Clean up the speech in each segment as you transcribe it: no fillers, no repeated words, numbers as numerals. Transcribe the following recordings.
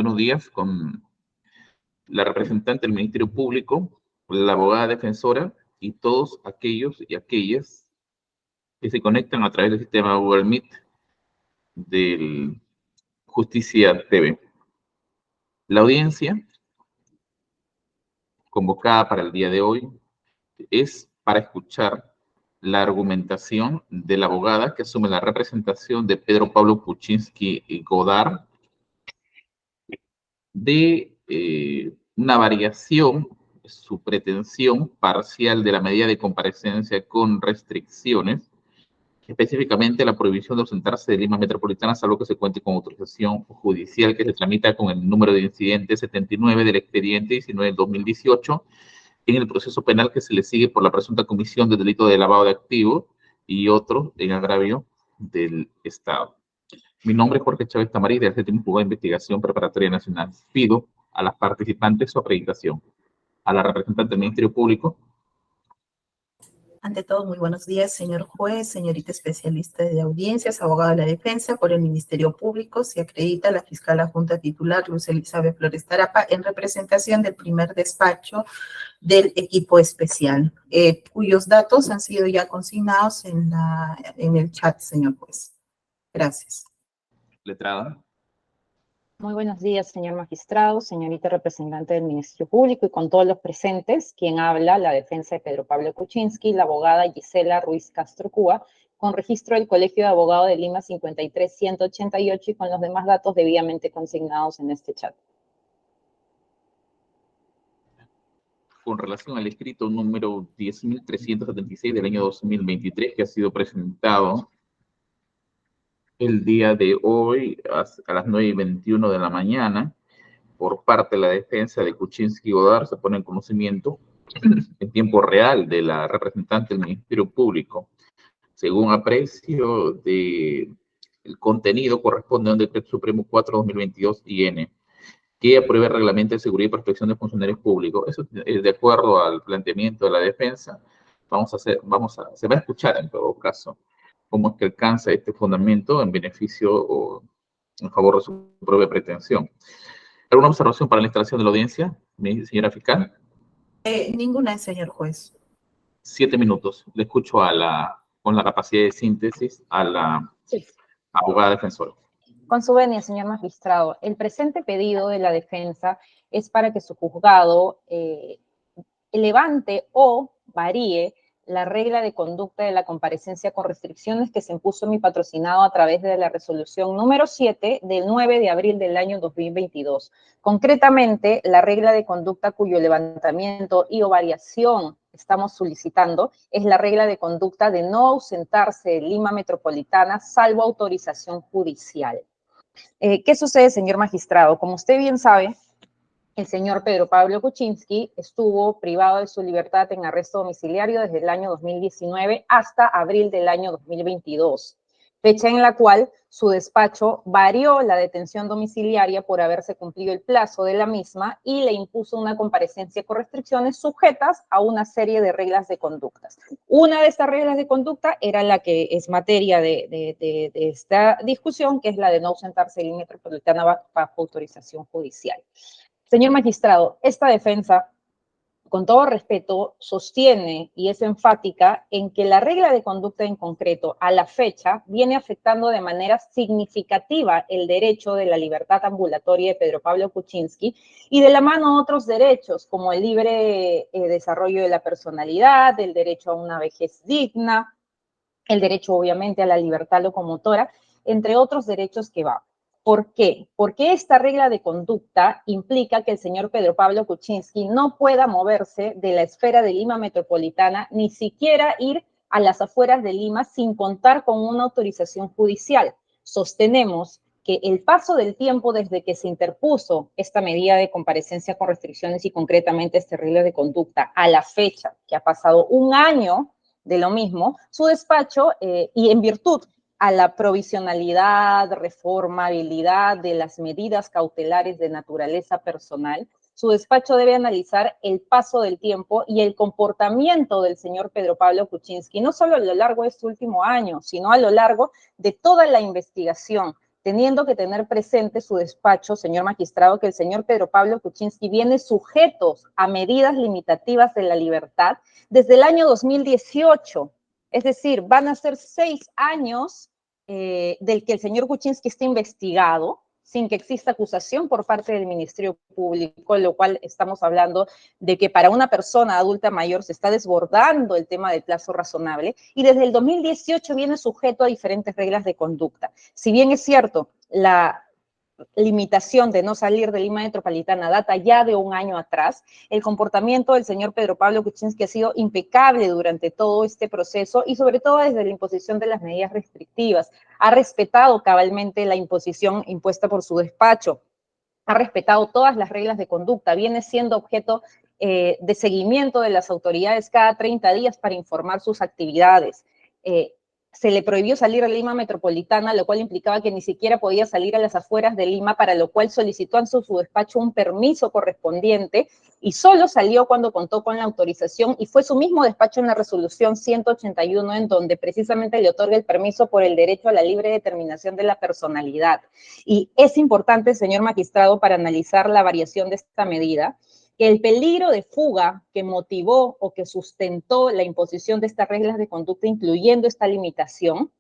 buenos días con la representante del Ministerio Público, la abogada defensora y todos aquellos y aquellas que se conectan a través del sistema Google Meet del Justicia TV. La audiencia convocada para el día de hoy es para escuchar la argumentación de la abogada que asume la representación de Pedro Pablo Kuczynski Godard de una variación, su pretensión parcial de la medida de comparecencia con restricciones, específicamente la prohibición de ausentarse de Lima Metropolitana, salvo que se cuente con autorización judicial que se tramita con el número de incidente 79 del expediente 19 del 2018 en el proceso penal que se le sigue por la presunta comisión de delito de lavado de activos y otro en agravio del Estado. Mi nombre es Jorge Chávez Tamarí, del Séptimo Juzgado de Investigación Preparatoria Nacional. Pido a las participantes su acreditación. A la representante del Ministerio Público. Ante todo, muy buenos días, señor juez, señorita especialista de audiencias, abogado de la defensa. Por el Ministerio Público se acredita la fiscal adjunta titular Luz Elizabeth Flores Tarapa en representación del primer despacho del equipo especial, cuyos datos han sido ya consignados en el chat, señor juez. Gracias. Letrada. Muy buenos días, señor magistrado, señorita representante del Ministerio Público y con todos los presentes. Quien habla, la defensa de Pedro Pablo Kuczynski, la abogada Gisela Ruiz Castro Cuba, con registro del Colegio de Abogados de Lima 53188 y con los demás datos debidamente consignados en este chat. Con relación al escrito número 10.376 del año 2023, que ha sido presentado el día de hoy a las 9:21 de la mañana por parte de la defensa de Kuczynski Godard, se pone en conocimiento en tiempo real de la representante del Ministerio Público. Según aprecio del contenido, corresponde a un decreto supremo 4/2022 que aprueba el reglamento de seguridad y protección de funcionarios públicos. Eso es de acuerdo al planteamiento de la defensa. Se va a escuchar en todo caso cómo es que alcanza este fundamento en beneficio o en favor de su propia pretensión. ¿Alguna observación para la instalación de la audiencia, señora fiscal? Ninguna, señor juez. 7 minutos. Le escucho con la capacidad de síntesis a la abogada defensora. Con su venia, señor magistrado, el presente pedido de la defensa es para que su juzgado levante o varíe la regla de conducta de la comparecencia con restricciones que se impuso en mi patrocinado a través de la resolución número 7 del 9 de abril del año 2022. Concretamente, la regla de conducta cuyo levantamiento y o variación estamos solicitando es la regla de conducta de no ausentarse de Lima Metropolitana salvo autorización judicial. ¿Qué sucede, señor magistrado? Como usted bien sabe, el señor Pedro Pablo Kuczynski estuvo privado de su libertad en arresto domiciliario desde el año 2019 hasta abril del año 2022, fecha en la cual su despacho varió la detención domiciliaria por haberse cumplido el plazo de la misma y le impuso una comparecencia con restricciones sujetas a una serie de reglas de conductas. Una de estas reglas de conducta era la que es materia de esta discusión, que es la de no ausentarse en metropolitana bajo autorización judicial. Señor magistrado, esta defensa, con todo respeto, sostiene y es enfática en que la regla de conducta en concreto, a la fecha, viene afectando de manera significativa el derecho de la libertad ambulatoria de Pedro Pablo Kuczynski y de la mano otros derechos, como el libre desarrollo de la personalidad, el derecho a una vejez digna, el derecho, obviamente, a la libertad locomotora, entre otros derechos que va. ¿Por qué? Porque esta regla de conducta implica que el señor Pedro Pablo Kuczynski no pueda moverse de la esfera de Lima Metropolitana, ni siquiera ir a las afueras de Lima sin contar con una autorización judicial. Sostenemos que el paso del tiempo desde que se interpuso esta medida de comparecencia con restricciones y concretamente esta regla de conducta a la fecha, que ha pasado un año de lo mismo, su despacho, y en virtud a la provisionalidad, reformabilidad de las medidas cautelares de naturaleza personal, su despacho debe analizar el paso del tiempo y el comportamiento del señor Pedro Pablo Kuczynski, no solo a lo largo de este último año, sino a lo largo de toda la investigación teniendo que tener presente su despacho, señor magistrado, que el señor Pedro Pablo Kuczynski viene sujeto a medidas limitativas de la libertad desde el año 2018. Es decir, van a ser 6 años del que el señor Kuczynski está investigado, sin que exista acusación por parte del Ministerio Público, lo cual estamos hablando de que para una persona adulta mayor se está desbordando el tema del plazo razonable, y desde el 2018 viene sujeto a diferentes reglas de conducta. Si bien es cierto, la limitación de no salir de Lima Metropolitana data ya de un año atrás, el comportamiento del señor Pedro Pablo Kuczynski ha sido impecable durante todo este proceso y sobre todo desde la imposición de las medidas restrictivas. Ha respetado cabalmente la imposición impuesta por su despacho, ha respetado todas las reglas de conducta, viene siendo objeto de seguimiento de las autoridades cada 30 días para informar sus actividades. Se le prohibió salir a Lima Metropolitana, lo cual implicaba que ni siquiera podía salir a las afueras de Lima, para lo cual solicitó a su despacho un permiso correspondiente y solo salió cuando contó con la autorización, y fue su mismo despacho en la resolución 181 en donde precisamente le otorga el permiso por el derecho a la libre determinación de la personalidad. Y es importante, señor magistrado, para analizar la variación de esta medida, que el peligro de fuga que motivó o que sustentó la imposición de estas reglas de conducta, incluyendo esta limitación,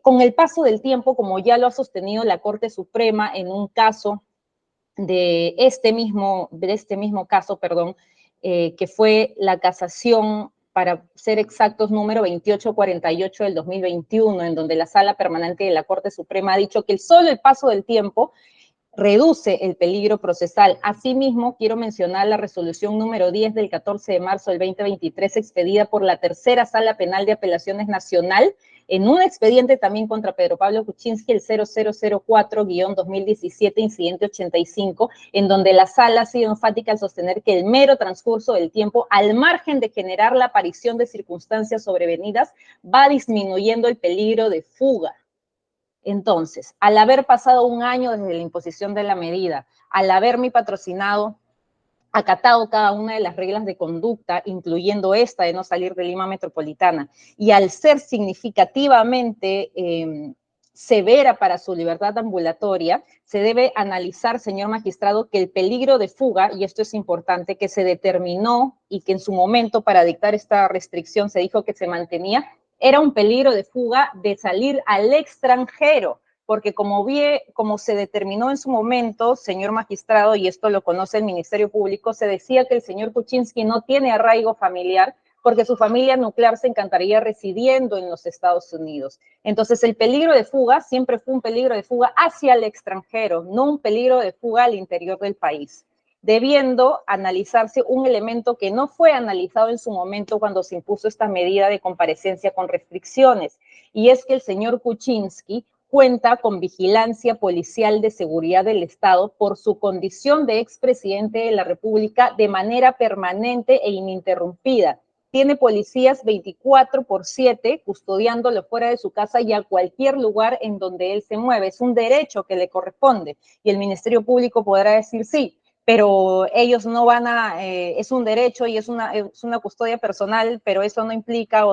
con el paso del tiempo, como ya lo ha sostenido la Corte Suprema en un caso de este mismo caso, que fue la casación, para ser exactos, número 2848 del 2021, en donde la Sala Permanente de la Corte Suprema ha dicho que solo el paso del tiempo reduce el peligro procesal. Asimismo, quiero mencionar la resolución número 10 del 14 de marzo del 2023, expedida por la Tercera Sala Penal de Apelaciones Nacional, en un expediente también contra Pedro Pablo Kuczynski, el 0004-2017, incidente 85, en donde la sala ha sido enfática al sostener que el mero transcurso del tiempo, al margen de generar la aparición de circunstancias sobrevenidas, va disminuyendo el peligro de fuga. Entonces, al haber pasado un año desde la imposición de la medida, al haber mi patrocinado acatado cada una de las reglas de conducta, incluyendo esta de no salir de Lima Metropolitana, y al ser significativamente severa para su libertad ambulatoria, se debe analizar, señor magistrado, que el peligro de fuga, y esto es importante, que se determinó y que en su momento para dictar esta restricción se dijo que se mantenía, era un peligro de fuga de salir al extranjero, porque como se determinó en su momento, señor magistrado, y esto lo conoce el Ministerio Público, se decía que el señor Kuczynski no tiene arraigo familiar porque su familia nuclear se encontraría residiendo en los Estados Unidos. Entonces, el peligro de fuga siempre fue un peligro de fuga hacia el extranjero, no un peligro de fuga al interior del país, debiendo analizarse un elemento que no fue analizado en su momento cuando se impuso esta medida de comparecencia con restricciones, y es que el señor Kuczynski cuenta con vigilancia policial de seguridad del Estado por su condición de expresidente de la República de manera permanente e ininterrumpida. Tiene policías 24/7 custodiándolo fuera de su casa y a cualquier lugar en donde él se mueve. Es un derecho que le corresponde, y el Ministerio Público podrá decir sí, pero ellos no van es un derecho y es una custodia personal, pero eso no implica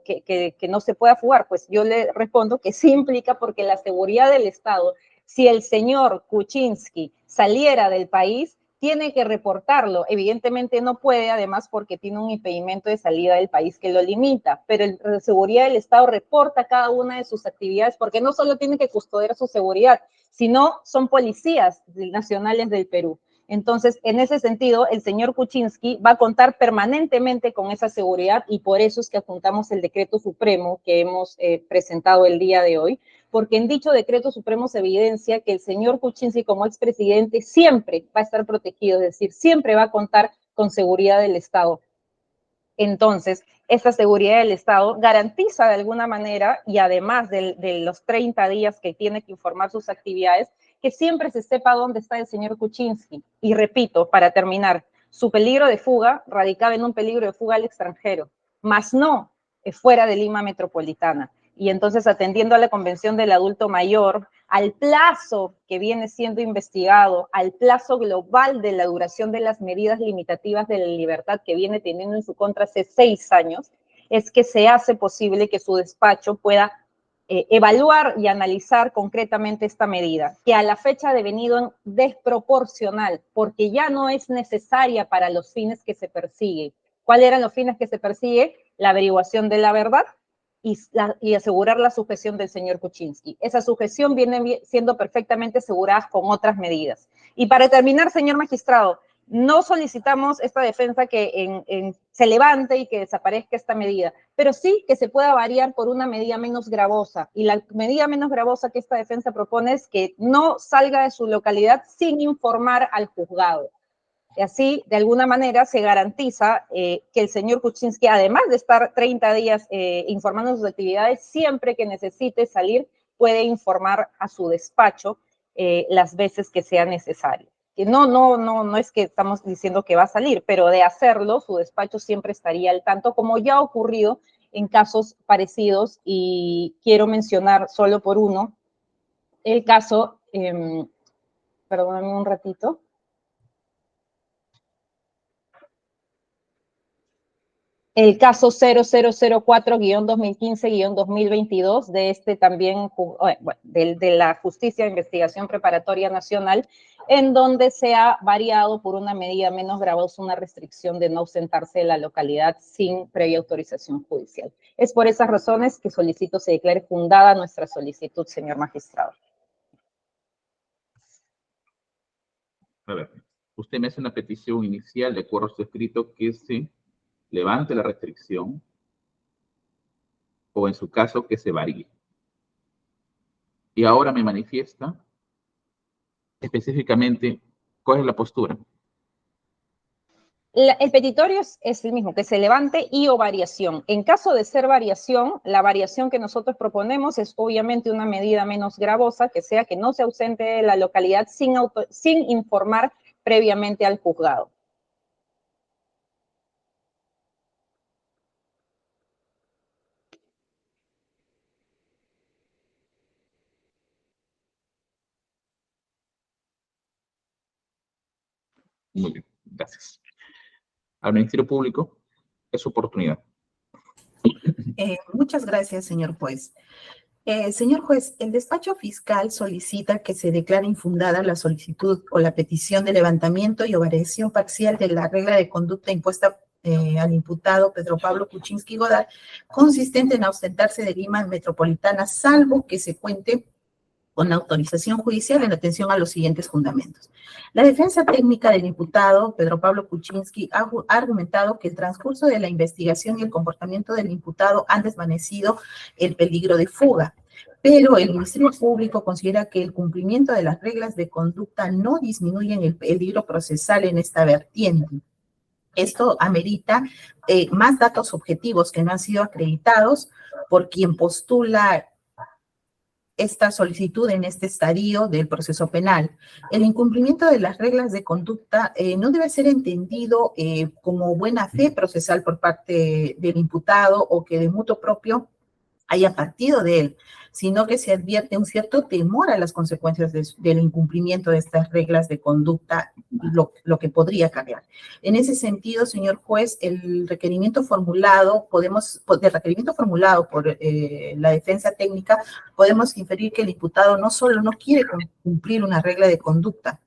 que no se pueda fugar. Pues yo le respondo que sí implica, porque la seguridad del Estado, si el señor Kuczynski saliera del país, tiene que reportarlo. Evidentemente no puede, además, porque tiene un impedimento de salida del país que lo limita, pero la seguridad del Estado reporta cada una de sus actividades, porque no solo tiene que custodiar su seguridad, sino son policías nacionales del Perú. Entonces, en ese sentido, el señor Kuczynski va a contar permanentemente con esa seguridad, y por eso es que adjuntamos el decreto supremo que hemos presentado el día de hoy, porque en dicho decreto supremo se evidencia que el señor Kuczynski, como expresidente, siempre va a estar protegido, es decir, siempre va a contar con seguridad del Estado. Entonces, esta seguridad del Estado garantiza de alguna manera, y además de los 30 días que tiene que informar sus actividades, que siempre se sepa dónde está el señor Kuczynski. Y repito, para terminar, su peligro de fuga radicaba en un peligro de fuga al extranjero, más no fuera de Lima Metropolitana. Y entonces, atendiendo a la Convención del Adulto Mayor, al plazo que viene siendo investigado, al plazo global de la duración de las medidas limitativas de la libertad que viene teniendo en su contra hace 6 años, es que se hace posible que su despacho pueda evaluar y analizar concretamente esta medida, que a la fecha ha devenido desproporcional, porque ya no es necesaria para los fines que se persiguen. ¿Cuáles eran los fines que se persigue? La averiguación de la verdad y asegurar la sujeción del señor Kuczynski. Esa sujeción viene siendo perfectamente asegurada con otras medidas. Y para terminar, señor magistrado, no solicitamos esta defensa que se levante y que desaparezca esta medida, pero sí que se pueda variar por una medida menos gravosa. Y la medida menos gravosa que esta defensa propone es que no salga de su localidad sin informar al juzgado. Y así, de alguna manera, se garantiza que el señor Kuczynski, además de estar 30 días informando sus actividades, siempre que necesite salir, puede informar a su despacho las veces que sea necesario. Que no es que estamos diciendo que va a salir, pero de hacerlo, su despacho siempre estaría al tanto, como ya ha ocurrido en casos parecidos, y quiero mencionar solo por uno, el caso, perdóname un ratito, el caso 0004-2015-2022 de este también, de la Justicia de Investigación Preparatoria Nacional, en donde se ha variado por una medida menos gravosa una restricción de no ausentarse de la localidad sin previa autorización judicial. Es por esas razones que solicito se declare fundada nuestra solicitud, señor magistrado. A ver, usted me hace una petición inicial de acuerdo a su escrito que se levante la restricción o en su caso que se varíe. Y ahora me manifiesta específicamente cuál es la postura. El petitorio es el mismo, que se levante y o variación. En caso de ser variación, la variación que nosotros proponemos es obviamente una medida menos gravosa, que sea que no se ausente de la localidad sin informar previamente al juzgado. Muy bien, gracias. Al Ministerio Público, es su oportunidad. Muchas gracias, señor juez. Señor juez, el despacho fiscal solicita que se declare infundada la solicitud o la petición de levantamiento y o variación parcial de la regla de conducta impuesta al imputado Pedro Pablo Kuczynski Godard, consistente en ausentarse de Lima metropolitana, salvo que se cuente con autorización judicial en atención a los siguientes fundamentos. La defensa técnica del imputado, Pedro Pablo Kuczynski, ha argumentado que el transcurso de la investigación y el comportamiento del imputado han desvanecido el peligro de fuga, pero el Ministerio Público considera que el cumplimiento de las reglas de conducta no disminuyen el peligro procesal en esta vertiente. Esto amerita más datos objetivos que no han sido acreditados por quien postula esta solicitud en este estadio del proceso penal. El incumplimiento de las reglas de conducta no debe ser entendido como buena fe procesal por parte del imputado o que de mutuo propio haya partido de él, sino que se advierte un cierto temor a las consecuencias del incumplimiento de estas reglas de conducta, lo que podría acarrear. En ese sentido, señor juez, el requerimiento formulado por la defensa técnica, podemos inferir que el imputado no solo no quiere cumplir una regla de conducta,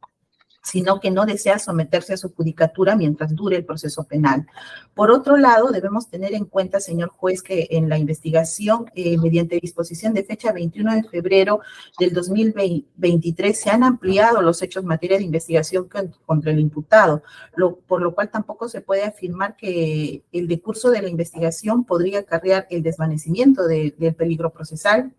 sino que no desea someterse a su judicatura mientras dure el proceso penal. Por otro lado, debemos tener en cuenta, señor juez, que en la investigación, mediante disposición de fecha 21 de febrero del 2023, se han ampliado los hechos en materia de investigación contra el imputado, por lo cual tampoco se puede afirmar que el decurso de la investigación podría acarrear el desvanecimiento del peligro procesal,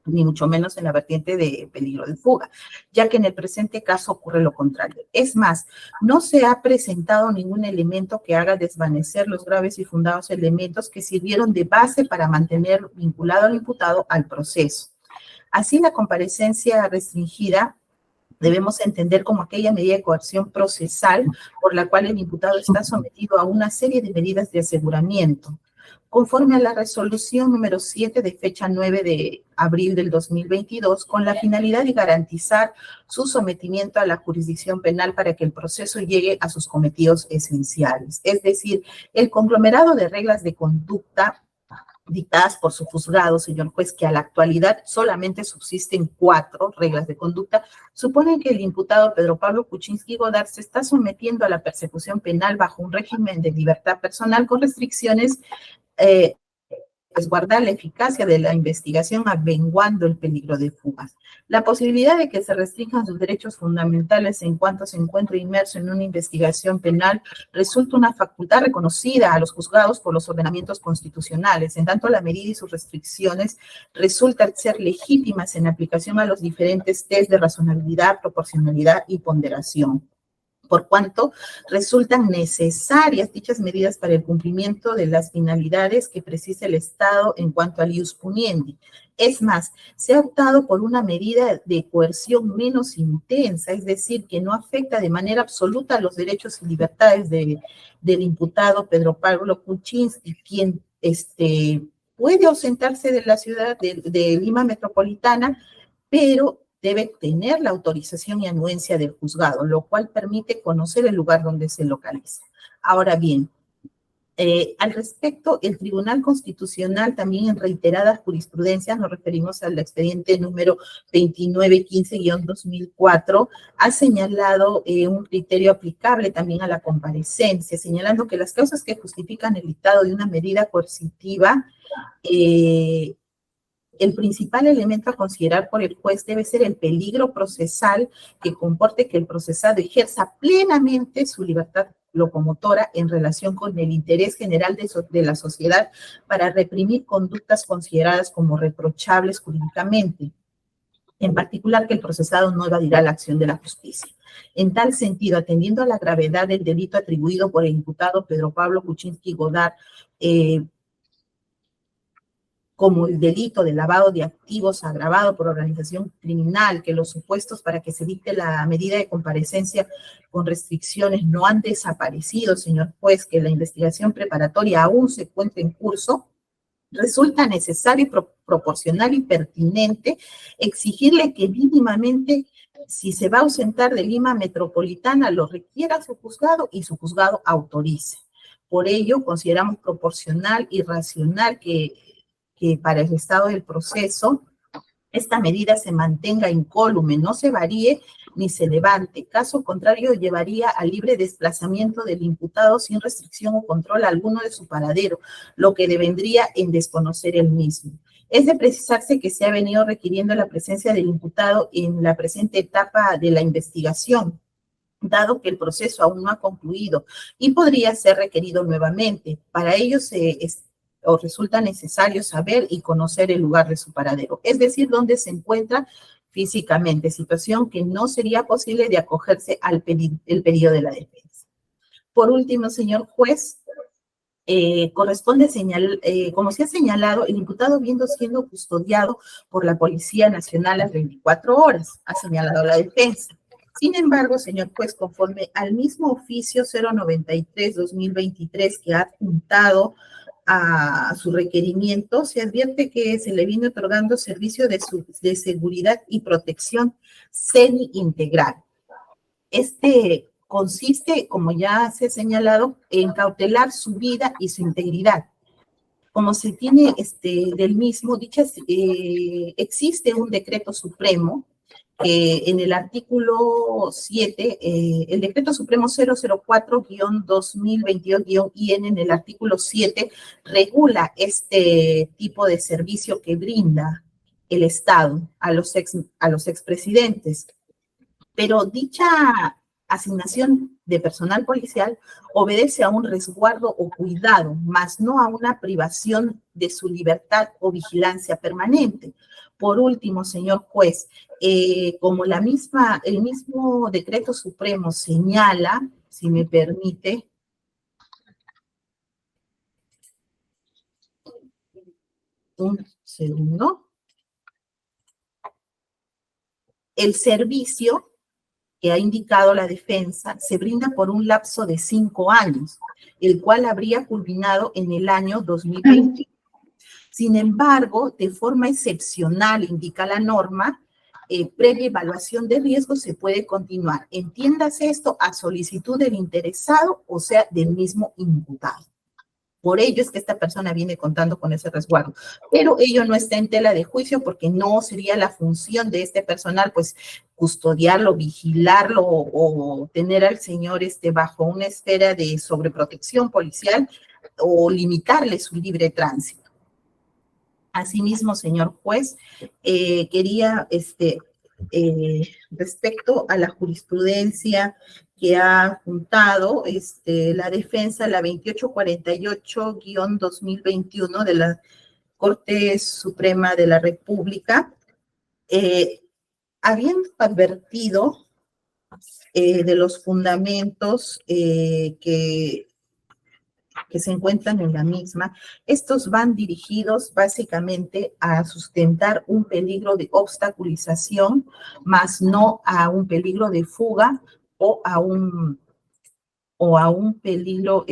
ni mucho menos en la vertiente de peligro de fuga, ya que en el presente caso ocurre lo contrario. Es más, no se ha presentado ningún elemento que haga desvanecer los graves y fundados elementos que sirvieron de base para mantener vinculado al imputado al proceso. Así, la comparecencia restringida debemos entender como aquella medida de coerción procesal por la cual el imputado está sometido a una serie de medidas de aseguramiento, conforme a la resolución número 7 de fecha 9 de abril del 2022, con la finalidad de garantizar su sometimiento a la jurisdicción penal para que el proceso llegue a sus cometidos esenciales. Es decir, el conglomerado de reglas de conducta dictadas por su juzgado, señor juez, que a la actualidad solamente subsisten 4 reglas de conducta, suponen que el imputado Pedro Pablo Kuczynski Godard se está sometiendo a la persecución penal bajo un régimen de libertad personal con restricciones resguardar la eficacia de la investigación avenguando el peligro de fugas. La posibilidad de que se restrinjan sus derechos fundamentales en cuanto se encuentre inmerso en una investigación penal resulta una facultad reconocida a los juzgados por los ordenamientos constitucionales. En tanto, la medida y sus restricciones resultan ser legítimas en aplicación a los diferentes test de razonabilidad, proporcionalidad y ponderación, por cuanto resultan necesarias dichas medidas para el cumplimiento de las finalidades que precisa el Estado en cuanto al ius puniendi. Es más, se ha optado por una medida de coerción menos intensa, es decir, que no afecta de manera absoluta los derechos y libertades del imputado Pedro Pablo Kuczynski, quien puede ausentarse de la ciudad de Lima metropolitana, pero debe tener la autorización y anuencia del juzgado, lo cual permite conocer el lugar donde se localiza. Ahora bien, al respecto, el Tribunal Constitucional también en reiteradas jurisprudencias, nos referimos al expediente número 2915-2004, ha señalado un criterio aplicable también a la comparecencia, señalando que las causas que justifican el dictado de una medida coercitiva el principal elemento a considerar por el juez debe ser el peligro procesal que comporte que el procesado ejerza plenamente su libertad locomotora en relación con el interés general de la sociedad para reprimir conductas consideradas como reprochables jurídicamente. En particular, que el procesado no evadirá la acción de la justicia. En tal sentido, atendiendo a la gravedad del delito atribuido por el imputado Pedro Pablo Kuczynski Godard, como el delito de lavado de activos agravado por organización criminal, que los supuestos para que se dicte la medida de comparecencia con restricciones no han desaparecido, señor juez, que la investigación preparatoria aún se encuentra en curso, resulta necesario, proporcional y pertinente exigirle que mínimamente, si se va a ausentar de Lima metropolitana, lo requiera su juzgado y su juzgado autorice. Por ello, consideramos proporcional y racional que para el estado del proceso esta medida se mantenga incólume, no se varíe ni se levante. Caso contrario, llevaría al libre desplazamiento del imputado sin restricción o control alguno de su paradero, lo que devendría en desconocer el mismo. Es de precisarse que se ha venido requiriendo la presencia del imputado en la presente etapa de la investigación, dado que el proceso aún no ha concluido y podría ser requerido nuevamente. Para ello resulta necesario saber y conocer el lugar de su paradero, es decir, dónde se encuentra físicamente, situación que no sería posible de acogerse al pedido de la defensa. Por último, señor juez, corresponde como se ha señalado, el imputado viendo siendo custodiado por la Policía Nacional las 24 horas, ha señalado la defensa. Sin embargo, señor juez, conforme al mismo oficio 093-2023 que ha adjuntado a su requerimiento, se advierte que se le viene otorgando servicio de seguridad y protección semi-integral. Consiste, como ya se ha señalado, en cautelar su vida y su integridad. Como se tiene del mismo, existe un decreto supremo en el artículo 7, el decreto supremo 004-2022-IN en el artículo 7 regula este tipo de servicio que brinda el Estado a los expresidentes. Pero dicha asignación de personal policial obedece a un resguardo o cuidado, más no a una privación de su libertad o vigilancia permanente. Por último, señor juez, como el mismo decreto supremo señala, si me permite, un segundo, el servicio que ha indicado la defensa se brinda por un lapso de 5 años, el cual habría culminado en el año 2020. Sin embargo, de forma excepcional, indica la norma, previa evaluación de riesgo se puede continuar. Entiéndase esto a solicitud del interesado, o sea, del mismo imputado. Por ello es que esta persona viene contando con ese resguardo, pero ello no está en tela de juicio porque no sería la función de este personal, pues, custodiarlo, vigilarlo o tener al señor bajo una esfera de sobreprotección policial o limitarle su libre tránsito. Asimismo, señor juez, quería, respecto a la jurisprudencia que ha juntado la defensa, la 2848-2021 de la Corte Suprema de la República, habiendo advertido de los fundamentos que se encuentran en la misma, estos van dirigidos básicamente a sustentar un peligro de obstaculización, más no a un peligro de fuga o a un peligro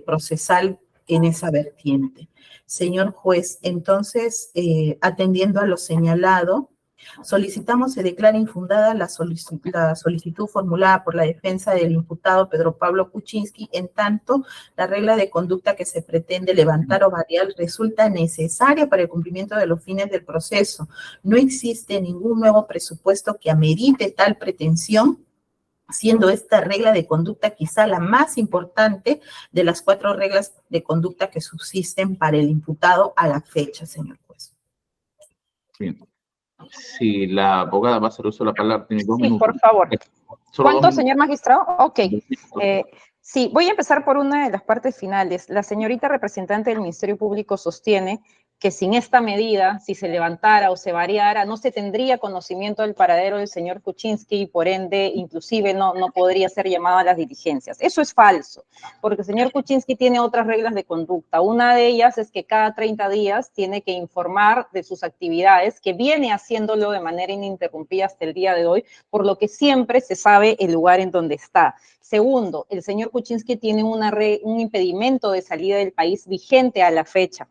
procesal en esa vertiente. Señor juez, entonces, atendiendo a lo señalado, solicitamos se declare infundada la solicitud formulada por la defensa del imputado Pedro Pablo Kuczynski, en tanto la regla de conducta que se pretende levantar o variar resulta necesaria para el cumplimiento de los fines del proceso. No existe ningún nuevo presupuesto que amerite tal pretensión, siendo esta regla de conducta quizá la más importante de las 4 reglas de conducta que subsisten para el imputado a la fecha, señor juez. Bien. Si la abogada va a hacer uso de la palabra, tiene 2 minutos. Sí, por favor. ¿Cuánto, señor magistrado? Ok. 2 minutos. Sí, voy a empezar por una de las partes finales. La señorita representante del Ministerio Público sostiene que sin esta medida, si se levantara o se variara, no se tendría conocimiento del paradero del señor Kuczynski y por ende, inclusive, no podría ser llamado a las diligencias. Eso es falso, porque el señor Kuczynski tiene otras reglas de conducta. Una de ellas es que cada 30 días tiene que informar de sus actividades, que viene haciéndolo de manera ininterrumpida hasta el día de hoy, por lo que siempre se sabe el lugar en donde está. Segundo, el señor Kuczynski tiene un impedimento de salida del país vigente a la fecha.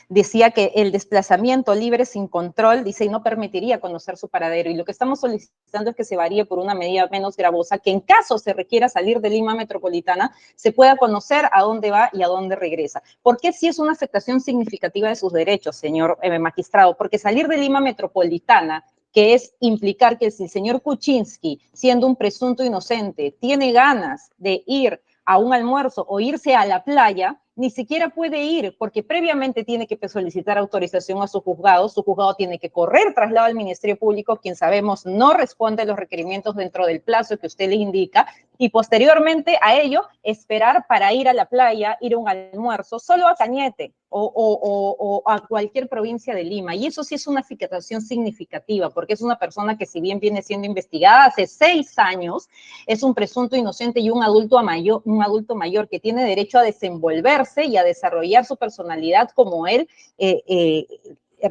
Decía que el desplazamiento libre sin control, dice, y no permitiría conocer su paradero. Y lo que estamos solicitando es que se varíe por una medida menos gravosa, que en caso se requiera salir de Lima Metropolitana, se pueda conocer a dónde va y a dónde regresa. ¿Por qué si es una afectación significativa de sus derechos, señor magistrado? Porque salir de Lima Metropolitana, que es implicar que si el señor Kuczynski, siendo un presunto inocente, tiene ganas de ir a un almuerzo o irse a la playa, ni siquiera puede ir porque previamente tiene que solicitar autorización a su juzgado tiene que correr traslado al Ministerio Público, quien sabemos no responde a los requerimientos dentro del plazo que usted le indica, y posteriormente a ello esperar para ir a la playa, ir a un almuerzo, solo a Cañete o a cualquier provincia de Lima. Y eso sí es una afectación significativa, porque es una persona que si bien viene siendo investigada hace 6 años, es un presunto inocente y un adulto mayor que tiene derecho a desenvolverse y a desarrollar su personalidad como él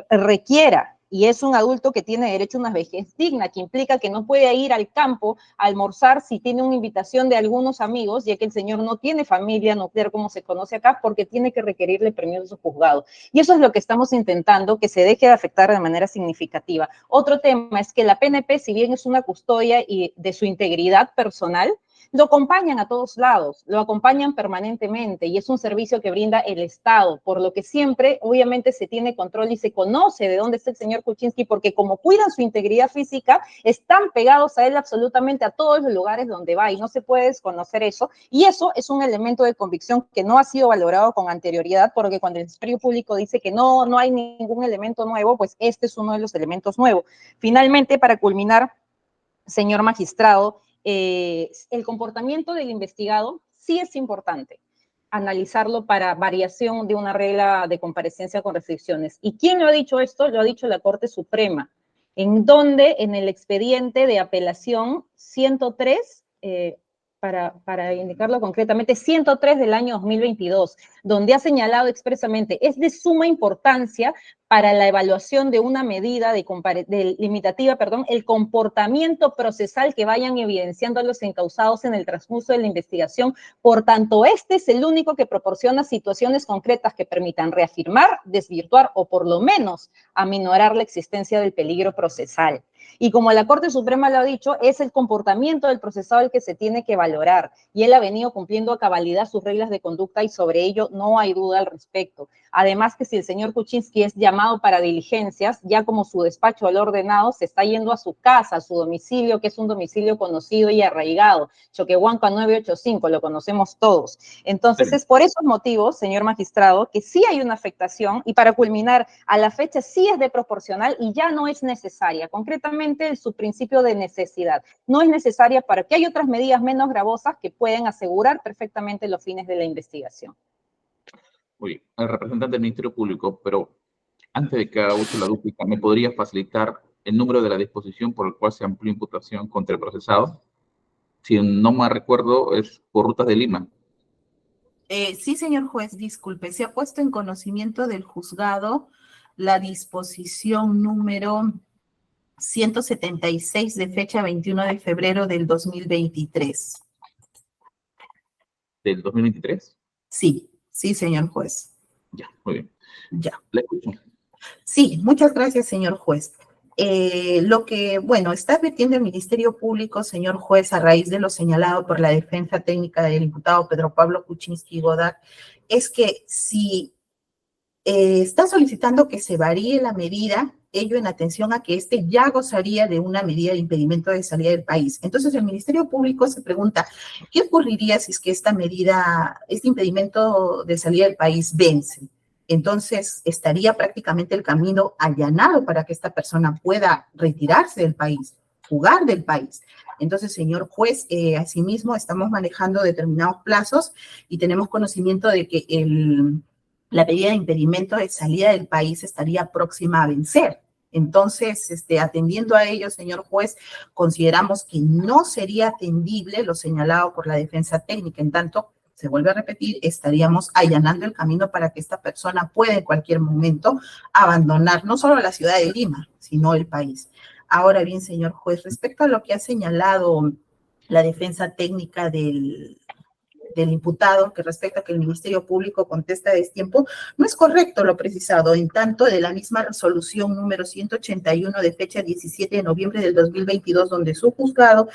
requiera. Y es un adulto que tiene derecho a una vejez digna, que implica que no puede ir al campo a almorzar si tiene una invitación de algunos amigos, ya que el señor no tiene familia nuclear como se conoce acá, porque tiene que requerirle permiso a su juzgado. Y eso es lo que estamos intentando, que se deje de afectar de manera significativa. Otro tema es que la PNP, si bien es una custodia y de su integridad personal, lo acompañan a todos lados, lo acompañan permanentemente y es un servicio que brinda el Estado, por lo que siempre, obviamente, se tiene control y se conoce de dónde está el señor Kuczynski, porque como cuidan su integridad física, están pegados a él absolutamente a todos los lugares donde va y no se puede desconocer eso. Y eso es un elemento de convicción que no ha sido valorado con anterioridad, porque cuando el Ministerio Público dice que no hay ningún elemento nuevo, pues este es uno de los elementos nuevos. Finalmente, para culminar, señor magistrado, el comportamiento del investigado sí es importante analizarlo para variación de una regla de comparecencia con restricciones. ¿Y quién lo ha dicho esto? Lo ha dicho la Corte Suprema, en donde en el expediente de apelación 103, para indicarlo concretamente, 103 del año 2022, donde ha señalado expresamente, es de suma importancia para la evaluación de una medida limitativa, el comportamiento procesal que vayan evidenciando los encausados en el transcurso de la investigación. Por tanto, este es el único que proporciona situaciones concretas que permitan reafirmar, desvirtuar o por lo menos aminorar la existencia del peligro procesal. Y como la Corte Suprema lo ha dicho, es el comportamiento del procesado el que se tiene que valorar. Y él ha venido cumpliendo a cabalidad sus reglas de conducta y sobre ello no hay duda al respecto. Además que si el señor Kuczynski es llamado para diligencias, ya como su despacho lo ha ordenado, se está yendo a su casa, a su domicilio, que es un domicilio conocido y arraigado. Choquehuanca 985, lo conocemos todos. Entonces, es por esos motivos, señor magistrado, que sí hay una afectación y para culminar, a la fecha sí es desproporcional y ya no es necesaria. Concretamente, su principio de necesidad. No es necesaria para que hay otras medidas menos gravosas que pueden asegurar perfectamente los fines de la investigación. Muy bien, el representante del Ministerio Público, pero antes de que haga uso de la dúplica, ¿me podría facilitar el número de la disposición por el cual se amplió imputación contra el procesado? Si no me recuerdo, es por Rutas de Lima. Sí, señor juez, disculpe, se ha puesto en conocimiento del juzgado la disposición número 176 de fecha 21 de febrero del 2023. ¿Del 2023? Sí, sí, señor juez. Ya, muy bien. Ya. Le escucho. Sí, muchas gracias, señor juez. Bueno, está advirtiendo el Ministerio Público, señor juez, a raíz de lo señalado por la defensa técnica del imputado Pedro Pablo Kuczynski Godard, es que si está solicitando que se varíe la medida, ello en atención a que éste ya gozaría de una medida de impedimento de salida del país. Entonces, el Ministerio Público se pregunta, ¿qué ocurriría si es que esta medida, este impedimento de salida del país vence? Entonces, estaría prácticamente el camino allanado para que esta persona pueda retirarse del país, fugar del país. Entonces, señor juez, asimismo estamos manejando determinados plazos y tenemos conocimiento de que la medida de impedimento de salida del país estaría próxima a vencer. Entonces, atendiendo a ello, señor juez, consideramos que no sería atendible lo señalado por la defensa técnica. En tanto, se vuelve a repetir, estaríamos allanando el camino para que esta persona pueda en cualquier momento abandonar no solo la ciudad de Lima, sino el país. Ahora bien, señor juez, respecto a lo que ha señalado la defensa técnica del imputado, que respecta a que el Ministerio Público contesta a destiempo, no es correcto lo precisado, en tanto de la misma resolución número 181 de fecha 17 de noviembre del 2022, donde su juzgado,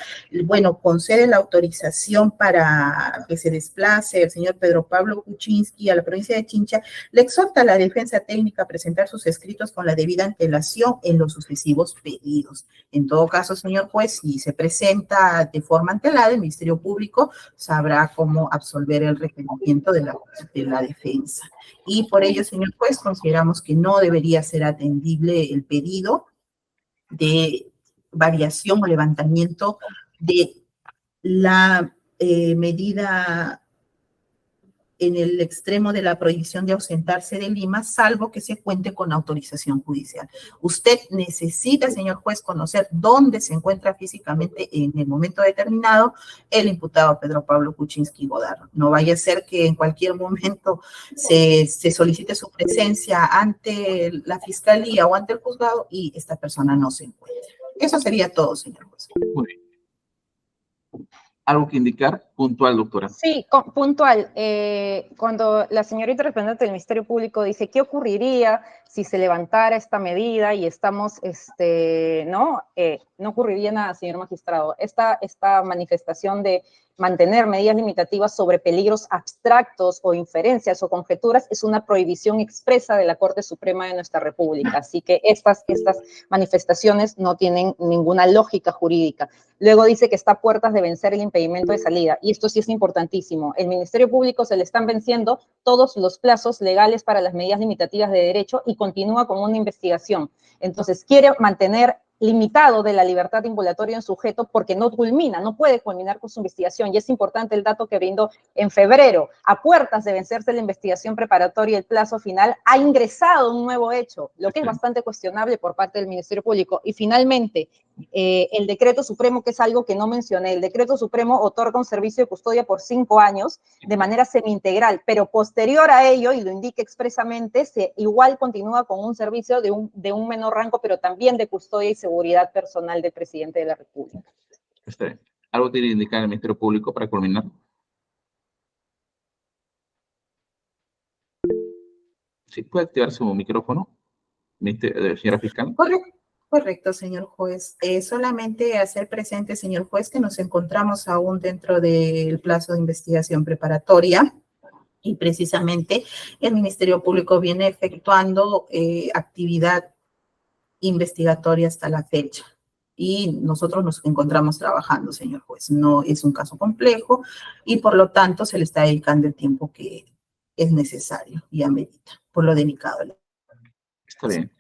bueno, concede la autorización para que se desplace el señor Pedro Pablo Kuczynski a la provincia de Chincha, le exhorta a la defensa técnica a presentar sus escritos con la debida antelación en los sucesivos pedidos. En todo caso, señor juez, si se presenta de forma antelada, el Ministerio Público sabrá cómo absolver el requerimiento de la defensa. Y por ello, señor juez, consideramos que no debería ser atendible el pedido de variación o levantamiento de la medida en el extremo de la prohibición de ausentarse de Lima, salvo que se cuente con autorización judicial. Usted necesita, señor juez, conocer dónde se encuentra físicamente en el momento determinado el imputado Pedro Pablo Kuczynski Godard. No vaya a ser que en cualquier momento se solicite su presencia ante la fiscalía o ante el juzgado y esta persona no se encuentre. Eso sería todo, señor juez. Muy bien. ¿Algo que indicar? Puntual, doctora. Sí, puntual. Cuando la señorita representante del Ministerio Público dice, ¿qué ocurriría si se levantara esta medida y estamos, no ocurriría nada, señor magistrado. Esta manifestación de mantener medidas limitativas sobre peligros abstractos o inferencias o conjeturas es una prohibición expresa de la Corte Suprema de nuestra República. Así que estas manifestaciones no tienen ninguna lógica jurídica. Luego dice que está a puertas de vencer el impedimento de salida. Y esto sí es importantísimo. El Ministerio Público se le están venciendo todos los plazos legales para las medidas limitativas de derecho y continúa con una investigación. Entonces, quiere mantener limitado de la libertad ambulatoria en sujeto porque no culmina, no puede culminar con su investigación. Y es importante el dato que brindó en febrero, a puertas de vencerse la investigación preparatoria y el plazo final, ha ingresado un nuevo hecho, lo que es bastante cuestionable por parte del Ministerio Público. Y finalmente, el decreto supremo, que es algo que no mencioné, el decreto supremo otorga un servicio de custodia por 5 años de manera semi-integral, pero posterior a ello, y lo indica expresamente, se igual continúa con un servicio de un menor rango, pero también de custodia y seguridad personal del presidente de la República. ¿Algo tiene que indicar el Ministerio Público para culminar? Sí, puede activar su micrófono, señora fiscal. Correcto. Correcto, señor juez. Solamente hacer presente, señor juez, que nos encontramos aún dentro del plazo de investigación preparatoria y precisamente el Ministerio Público viene efectuando actividad investigatoria hasta la fecha. Y nosotros nos encontramos trabajando, señor juez. No es un caso complejo y por lo tanto se le está dedicando el tiempo que es necesario y amerita, por lo delicado. Está bien.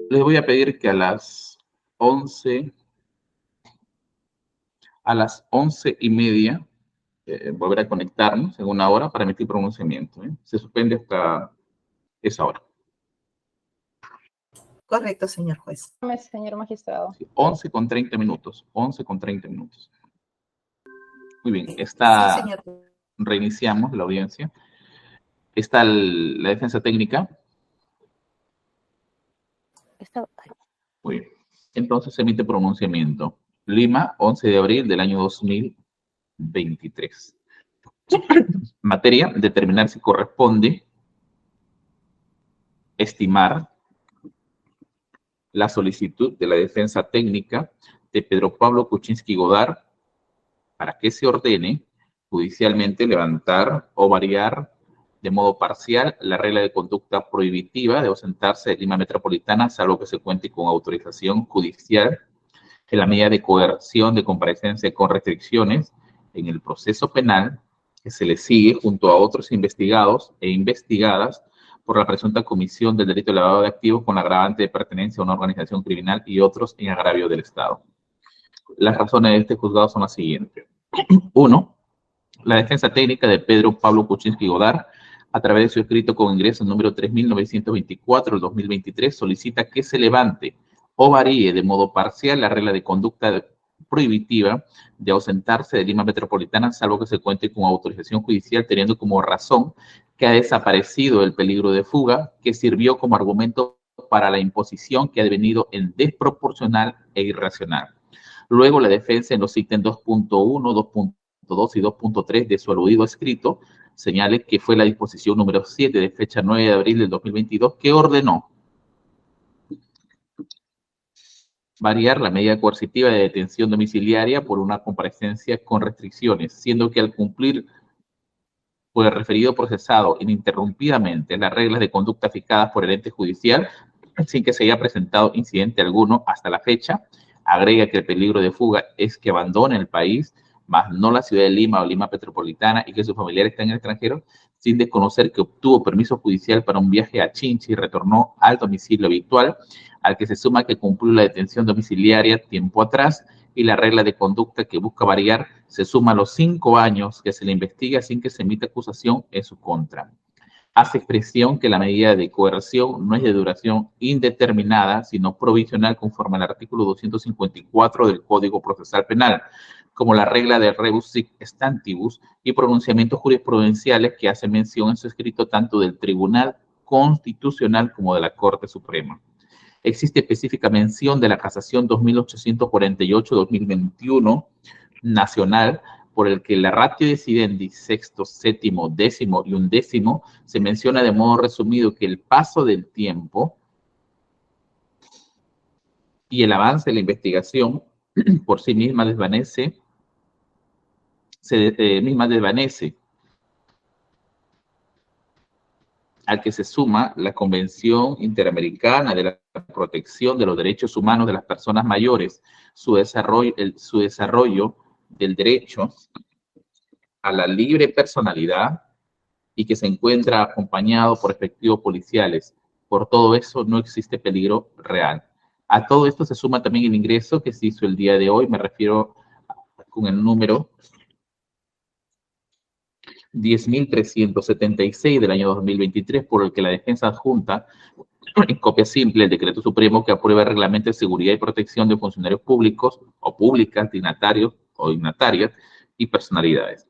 Les voy a pedir que a las 11 y media volver a conectarnos en una hora para emitir pronunciamiento. Se suspende hasta esa hora. Correcto, señor juez. Señor magistrado. Sí, 11 con 30 minutos. 11 con 30 minutos. Muy bien. Sí, señor. Reiniciamos la audiencia. Está la defensa técnica. Muy bien. Entonces se emite pronunciamiento. Lima, 11 de abril del año 2023. Materia, determinar si corresponde estimar la solicitud de la defensa técnica de Pedro Pablo Kuczynski Godard para que se ordene judicialmente levantar o variar de modo parcial la regla de conducta prohibitiva de ausentarse de Lima Metropolitana, salvo que se cuente con autorización judicial en la medida de coerción de comparecencia con restricciones en el proceso penal que se le sigue junto a otros investigados e investigadas por la presunta comisión del delito de lavado de activos con la agravante de pertenencia a una organización criminal y otros en agravio del Estado. Las razones de este juzgado son las siguientes. 1. La defensa técnica de Pedro Pablo Kuczynski Godard, a través de su escrito con ingreso número 3924 del 2023, solicita que se levante o varíe de modo parcial la regla de conducta prohibitiva de ausentarse de Lima Metropolitana, salvo que se cuente con autorización judicial, teniendo como razón que ha desaparecido el peligro de fuga, que sirvió como argumento para la imposición que ha devenido en desproporcional e irracional. Luego, la defensa en los ítems 2.1, 2.2 y 2.3 de su aludido escrito señale que fue la disposición número 7 de fecha 9 de abril del 2022 que ordenó variar la medida coercitiva de detención domiciliaria por una comparecencia con restricciones, siendo que al cumplir por el referido procesado ininterrumpidamente las reglas de conducta fijadas por el ente judicial, sin que se haya presentado incidente alguno hasta la fecha, agrega que el peligro de fuga es que abandone el país, más no la ciudad de Lima o Lima Metropolitana, y que su familiar está en el extranjero, sin desconocer que obtuvo permiso judicial para un viaje a Chincha y retornó al domicilio habitual, al que se suma que cumplió la detención domiciliaria tiempo atrás, y la regla de conducta que busca variar se suma a los 5 años que se le investiga sin que se emita acusación en su contra. Hace expresión que la medida de coerción no es de duración indeterminada, sino provisional conforme al artículo 254 del Código Procesal Penal, como la regla de rebus sic stantibus y pronunciamientos jurisprudenciales que hace mención en su escrito tanto del Tribunal Constitucional como de la Corte Suprema. Existe específica mención de la casación 2848-2021 nacional, por el que la ratio decidendi sexto, séptimo, décimo y undécimo se menciona de modo resumido que el paso del tiempo y el avance de la investigación por sí misma desvanece, al que se suma la Convención Interamericana de la Protección de los Derechos Humanos de las Personas Mayores, su desarrollo del derecho a la libre personalidad y que se encuentra acompañado por efectivos policiales. Por todo eso no existe peligro real. A todo esto se suma también el ingreso que se hizo el día de hoy, me refiero con el número 10.376 del año 2023, por el que la defensa adjunta en copia simple el decreto supremo que aprueba el reglamento de seguridad y protección de funcionarios públicos o públicas, dignatarios o dignatarias y personalidades.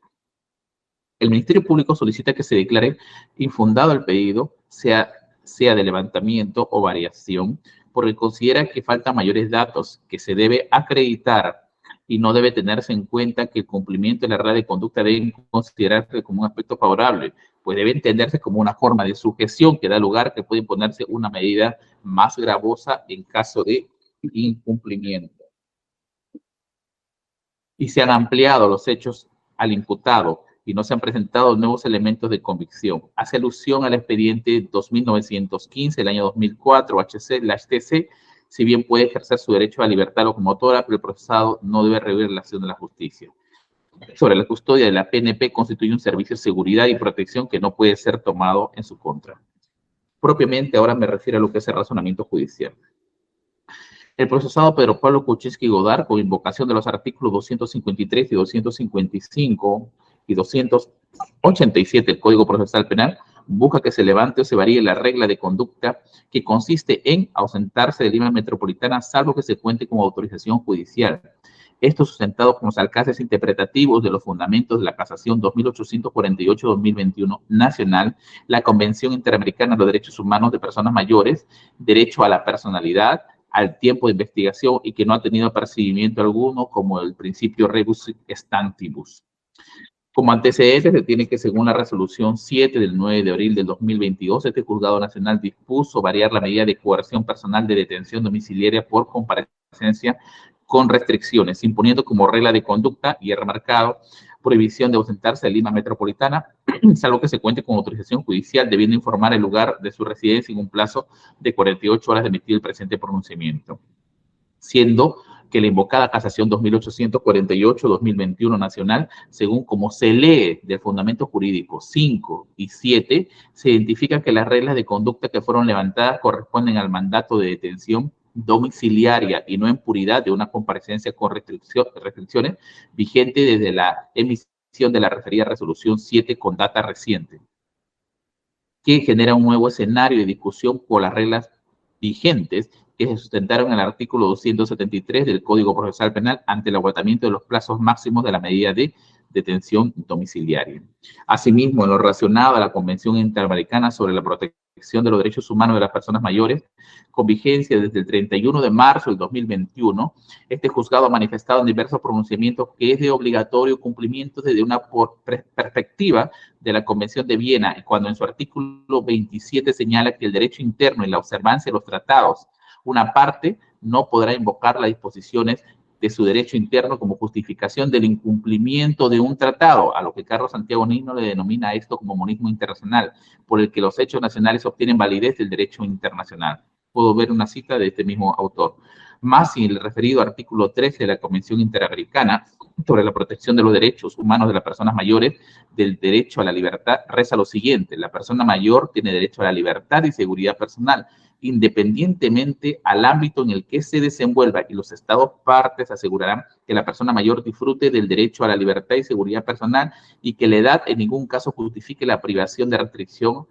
El Ministerio Público solicita que se declare infundado el pedido, sea de levantamiento o variación, porque considera que faltan mayores datos que se debe acreditar y no debe tenerse en cuenta que el cumplimiento de la regla de conducta debe considerarse como un aspecto favorable, pues debe entenderse como una forma de sujeción que da lugar que puede imponerse una medida más gravosa en caso de incumplimiento y se han ampliado los hechos al imputado y no se han presentado nuevos elementos de convicción. Hace alusión al expediente 2915 del año 2004, HC, si bien puede ejercer su derecho a libertad locomotora, pero el procesado no debe recibir la acción de la justicia. Sobre la custodia de la PNP constituye un servicio de seguridad y protección que no puede ser tomado en su contra. Propiamente ahora me refiero a lo que es el razonamiento judicial. El procesado Pedro Pablo Kuczynski Godard, con invocación de los artículos 253 y 255 y 287 del Código Procesal Penal, busca que se levante o se varíe la regla de conducta que consiste en ausentarse de Lima Metropolitana salvo que se cuente con autorización judicial. Esto sustentado con los alcances interpretativos de los fundamentos de la Casación 2848-2021 nacional, la Convención Interamericana de los Derechos Humanos de Personas Mayores, derecho a la personalidad, al tiempo de investigación y que no ha tenido apercibimiento alguno, como el principio rebus stantibus. Como antecedente, se tiene que, según la resolución 7 del 9 de abril del 2022, este Juzgado Nacional dispuso variar la medida de coerción personal de detención domiciliaria por comparecencia con restricciones, imponiendo como regla de conducta, y he remarcado, prohibición de ausentarse de Lima Metropolitana, salvo que se cuente con autorización judicial, debiendo informar el lugar de su residencia en un plazo de 48 horas de emitir el presente pronunciamiento. Siendo que la invocada Casación 2848-2021 nacional, según como se lee del fundamento jurídico 5 y 7, se identifica que las reglas de conducta que fueron levantadas corresponden al mandato de detención domiciliaria y no en puridad de una comparecencia con restricciones vigente desde la emisión de la referida resolución 7 con data reciente, que genera un nuevo escenario de discusión por las reglas vigentes que se sustentaron en el artículo 273 del Código Procesal Penal ante el agotamiento de los plazos máximos de la medida de detención domiciliaria. Asimismo, en lo relacionado a la Convención Interamericana sobre la Protección de los Derechos Humanos de las Personas Mayores, con vigencia desde el 31 de marzo del 2021, este juzgado ha manifestado en diversos pronunciamientos que es de obligatorio cumplimiento desde una perspectiva de la Convención de Viena, cuando en su artículo 27 señala que el derecho interno y la observancia de los tratados, una parte no podrá invocar las disposiciones de su derecho interno como justificación del incumplimiento de un tratado, a lo que Carlos Santiago Nino le denomina esto como monismo internacional, por el que los hechos nacionales obtienen validez del derecho internacional. Puedo ver una cita de este mismo autor. Más si el referido artículo 13 de la Convención Interamericana sobre la protección de los derechos humanos de las personas mayores, del derecho a la libertad, reza lo siguiente: la persona mayor tiene derecho a la libertad y seguridad personal, independientemente al ámbito en el que se desenvuelva, y los estados partes asegurarán que la persona mayor disfrute del derecho a la libertad y seguridad personal y que la edad en ningún caso justifique la privación de restricción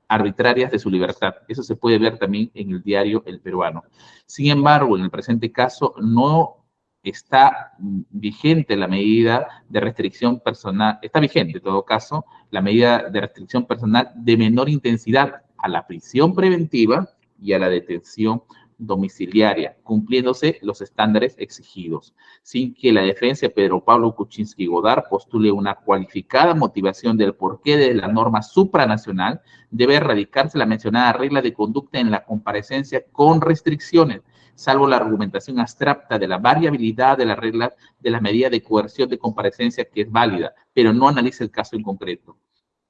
arbitrarias de su libertad. Eso se puede ver también en el diario El Peruano. Sin embargo, en el presente caso no está vigente la medida de restricción personal, está vigente en todo caso la medida de restricción personal de menor intensidad a la prisión preventiva y a la detención domiciliaria, cumpliéndose los estándares exigidos, sin que la defensa de Pedro Pablo Kuczynski Godard postule una cualificada motivación del porqué de la norma supranacional, debe erradicarse la mencionada regla de conducta en la comparecencia con restricciones, salvo la argumentación abstracta de la variabilidad de las reglas de la medida de coerción de comparecencia, que es válida, pero no analiza el caso en concreto.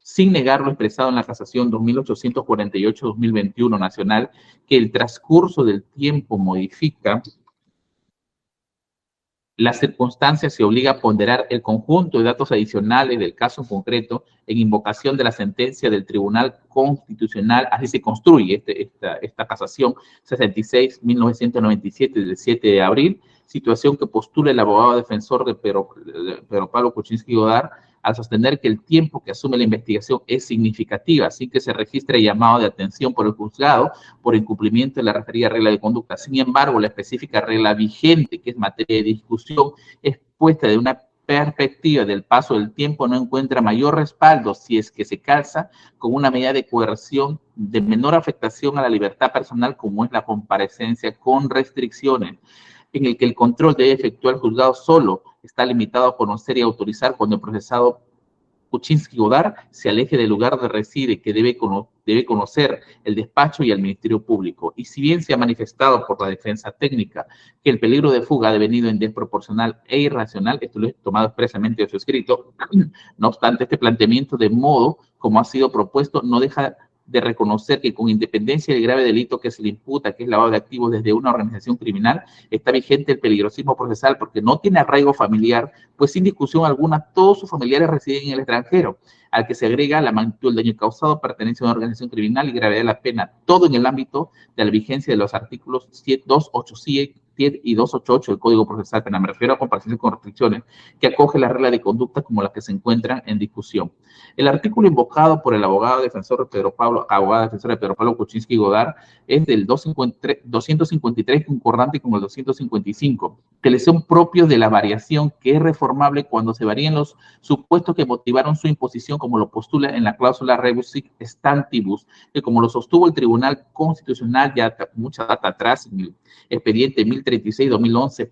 Sin negar lo expresado en la Casación 2848-2021 nacional, que el transcurso del tiempo modifica las circunstancias, se obliga a ponderar el conjunto de datos adicionales del caso en concreto en invocación de la sentencia del Tribunal Constitucional. Así se construye esta Casación 66-1997 del 7 de abril, situación que postula el abogado defensor de Pedro Pablo Kuczynski Godard, al sostener que el tiempo que asume la investigación es significativa, sin que se registre llamado de atención por el juzgado por incumplimiento de la referida regla de conducta. Sin embargo, la específica regla vigente, que es materia de discusión, expuesta de una perspectiva del paso del tiempo, no encuentra mayor respaldo si es que se calza con una medida de coerción de menor afectación a la libertad personal, como es la comparecencia con restricciones, en el que el control debe efectuar el juzgado solo está limitado a conocer y autorizar cuando el procesado Kuczynski Godard se aleje del lugar donde reside, que debe conocer el despacho y el Ministerio Público. Y si bien se ha manifestado por la defensa técnica que el peligro de fuga ha devenido en desproporcional e irracional, esto lo he tomado expresamente de su escrito, no obstante, este planteamiento de modo como ha sido propuesto no deja de reconocer que con independencia del grave delito que se le imputa, que es lavado de activos desde una organización criminal, está vigente el peligrosismo procesal porque no tiene arraigo familiar, pues sin discusión alguna todos sus familiares residen en el extranjero, al que se agrega la magnitud del daño causado, pertenencia a una organización criminal y gravedad de la pena, todo en el ámbito de la vigencia de los artículos 287 y 288 del Código Procesal Penal. Me refiero a comparación con restricciones que acoge la regla de conducta como las que se encuentran en discusión. El artículo invocado por el abogado defensor de Pedro Pablo, abogada defensora de Pedro Pablo Kuczynski Godard, es del 253 concordante con el 255, que le son propios de la variación que es reformable cuando se varían los supuestos que motivaron su imposición, como lo postula en la cláusula rebus sic stantibus, que como lo sostuvo el Tribunal Constitucional ya mucha data atrás, en el expediente 1036-2011,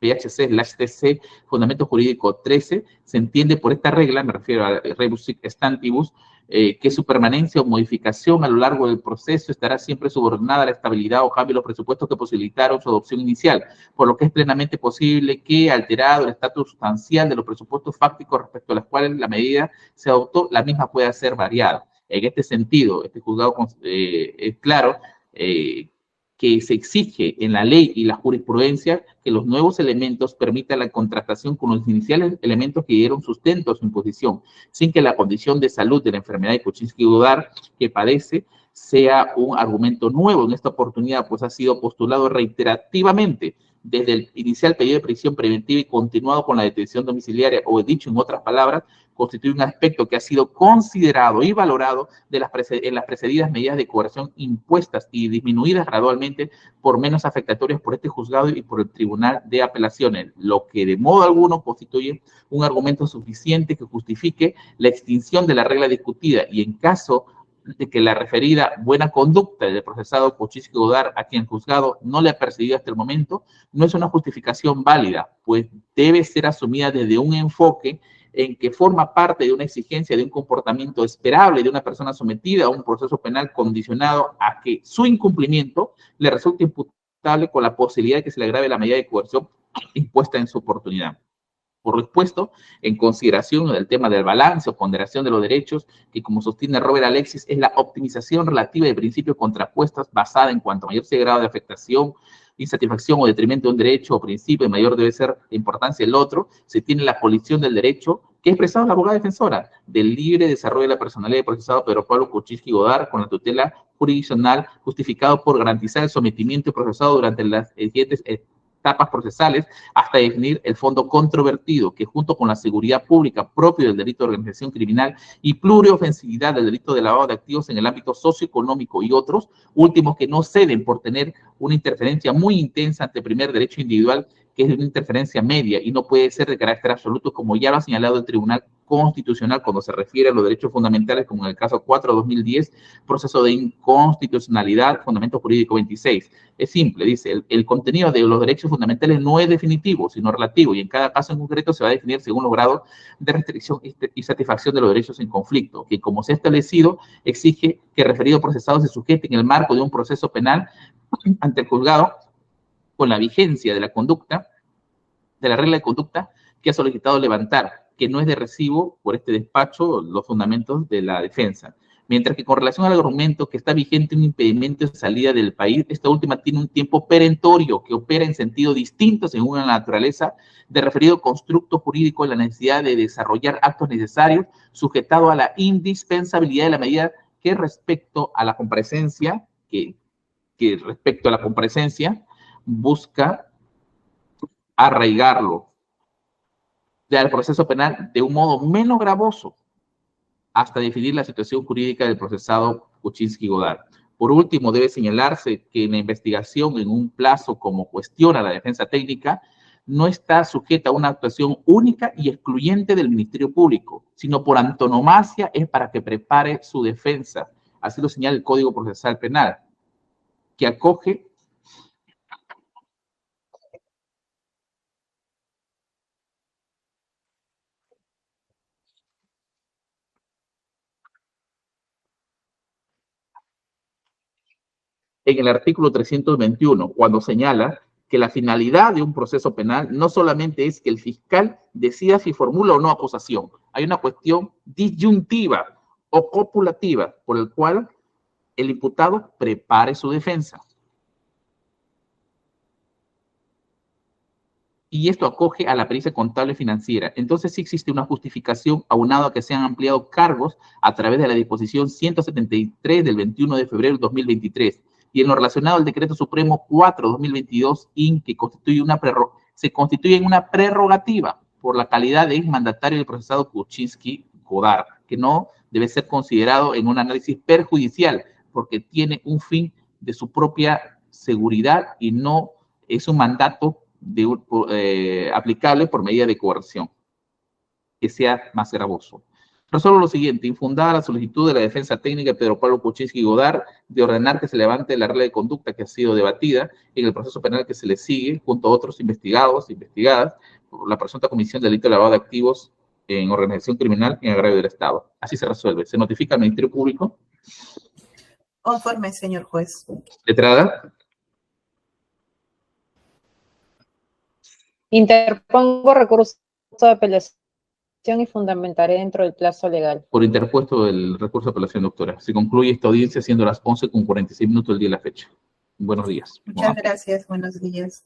PHC/TC, Fundamento Jurídico 13, se entiende por esta regla, me refiero a rebus sic stantibus, que su permanencia o modificación a lo largo del proceso estará siempre subordinada a la estabilidad o cambio de los presupuestos que posibilitaron su adopción inicial, por lo que es plenamente posible que, alterado el estatus sustancial de los presupuestos fácticos respecto a los cuales la medida se adoptó, la misma pueda ser variada. En este sentido, este juzgado es claro que se exige en la ley y la jurisprudencia que los nuevos elementos permitan la contrastación con los iniciales elementos que dieron sustento a su imposición, sin que la condición de salud de la enfermedad de Kuczynski Godard que padece sea un argumento nuevo. En esta oportunidad, pues ha sido postulado reiterativamente desde el inicial pedido de prisión preventiva y continuado con la detención domiciliaria, o dicho en otras palabras, constituye un aspecto que ha sido considerado y valorado en las precedidas medidas de coerción impuestas y disminuidas gradualmente por menos afectatorias por este juzgado y por el Tribunal de Apelaciones, lo que de modo alguno constituye un argumento suficiente que justifique la extinción de la regla discutida y en caso de que la referida buena conducta del procesado Kuczynski Godard, a quien el juzgado no le ha perseguido hasta el momento, no es una justificación válida, pues debe ser asumida desde un enfoque en que forma parte de una exigencia de un comportamiento esperable de una persona sometida a un proceso penal condicionado a que su incumplimiento le resulte imputable con la posibilidad de que se le agrave la medida de coerción impuesta en su oportunidad. Por lo expuesto, en consideración del tema del balance o ponderación de los derechos, que como sostiene Robert Alexis, es la optimización relativa de principios contrapuestos basada en cuanto mayor sea el grado de afectación, insatisfacción o detrimento de un derecho o principio, mayor debe ser la importancia del otro, se tiene la colisión del derecho que ha expresado la abogada defensora del libre desarrollo de la personalidad del procesado Pedro Pablo Kuczynski Godard con la tutela jurisdiccional justificado por garantizar el sometimiento del procesado durante las siguientes etapas procesales hasta definir el fondo controvertido, que junto con la seguridad pública propio del delito de organización criminal y pluriofensividad del delito de lavado de activos en el ámbito socioeconómico y otros, últimos que no ceden por tener una interferencia muy intensa ante el primer derecho individual, que es una interferencia media y no puede ser de carácter absoluto, como ya lo ha señalado el Tribunal Constitucional cuando se refiere a los derechos fundamentales, como en el caso 4-2010, proceso de inconstitucionalidad, fundamento jurídico 26. Es simple, dice, el contenido de los derechos fundamentales no es definitivo, sino relativo, y en cada caso en concreto se va a definir según los grados de restricción y satisfacción de los derechos en conflicto, que como se ha establecido, exige que el referido procesado se sujete en el marco de un proceso penal ante el juzgado con la vigencia de la conducta, de la regla de conducta que ha solicitado levantar, que no es de recibo por este despacho los fundamentos de la defensa. Mientras que con relación al argumento que está vigente un impedimento de salida del país, esta última tiene un tiempo perentorio que opera en sentido distinto según la naturaleza de referido constructo jurídico en la necesidad de desarrollar actos necesarios sujetado a la indispensabilidad de la medida que respecto a la comparecencia, que respecto a la comparecencia busca arraigarlo del proceso penal de un modo menos gravoso hasta definir la situación jurídica del procesado Kuczynski Godard. Por último, debe señalarse que en la investigación en un plazo como cuestiona la defensa técnica, no está sujeta a una actuación única y excluyente del Ministerio Público, sino por antonomasia es para que prepare su defensa. Así lo señala el Código Procesal Penal, que acoge en el artículo 321, cuando señala que la finalidad de un proceso penal no solamente es que el fiscal decida si formula o no acusación. Hay una cuestión disyuntiva o copulativa por el cual el imputado prepare su defensa. Y esto acoge a la pericia contable financiera. Entonces sí existe una justificación aunado a que se han ampliado cargos a través de la disposición 173 del 21 de febrero de 2023 y en lo relacionado al decreto supremo 4/2022 que se constituye en una prerrogativa por la calidad de exmandatario del procesado Kuczynski Godard, que no debe ser considerado en un análisis perjudicial porque tiene un fin de su propia seguridad y no es un mandato aplicable por medida de coerción que sea más gravoso. Resuelvo lo siguiente: infundada la solicitud de la defensa técnica de Pedro Pablo Kuczynski Godard de ordenar que se levante la regla de conducta que ha sido debatida en el proceso penal que se le sigue junto a otros investigados e investigadas por la presunta comisión de delito de lavado de activos en organización criminal en agravio del Estado. Así se resuelve. Se notifica al Ministerio Público. Conforme, señor juez. Letrada. Interpongo recurso de apelación y fundamentaré dentro del plazo legal. Por interpuesto el recurso de apelación, doctora. Se concluye esta audiencia siendo las 11:46 del día de la fecha. Buenos días. Muchas gracias. Buenos días.